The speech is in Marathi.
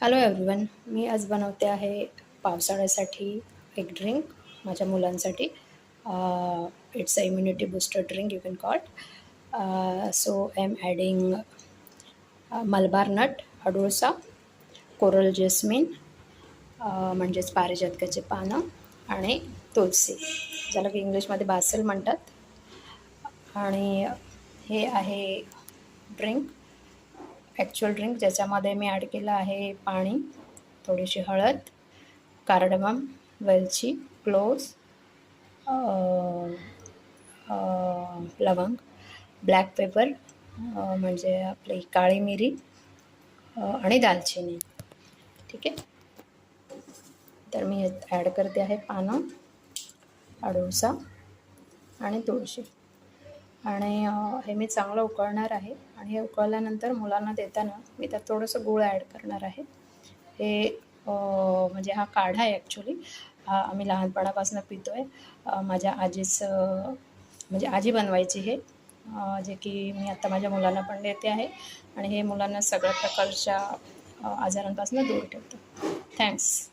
Hello everyone. मी आज बनवते आहे पावसाळ्यासाठी एक ड्रिंक माझ्या मुलांसाठी. It's a immunity booster drink you can call. So I am adding Malabar nut, अडुळसा, कोरल जेस्मिन म्हणजेच पारिजातकाची पानं आणि तुलसी, ज्याला की इंग्लिशमध्ये बासल म्हणतात. आणि हे आहे ड्रिंक, ॲक्च्युअल ड्रिंक, ज्याच्यामध्ये मी ॲड केलं आहे पाणी, थोडीशी हळद, कार्डमम, वेलची, क्लोव्स, लवंग, ब्लॅक पेपर म्हणजे आपली काळी मिरी, आणि दालचिनी. ठीक आहे. तर मी हे ॲड करते आहे पानं, अडुळसा आणि तुळशी. आणि हे मी चांगलं उकळणार आहे. आणि हे उकळल्यानंतर मुलांना देताना मी त्यात थोडंसं गूळ ॲड करणार आहे. हे म्हणजे हा काढा आहे ॲक्च्युली. हा आम्ही लहानपणापासून पितो आहे. माझ्या आजीचं म्हणजे आजी बनवायची हे, जे की मी आत्ता माझ्या मुलांना पण देते आहे. आणि हे मुलांना सगळ्या प्रकारच्या आजारांपासून दूर ठेवतं. थँक्स.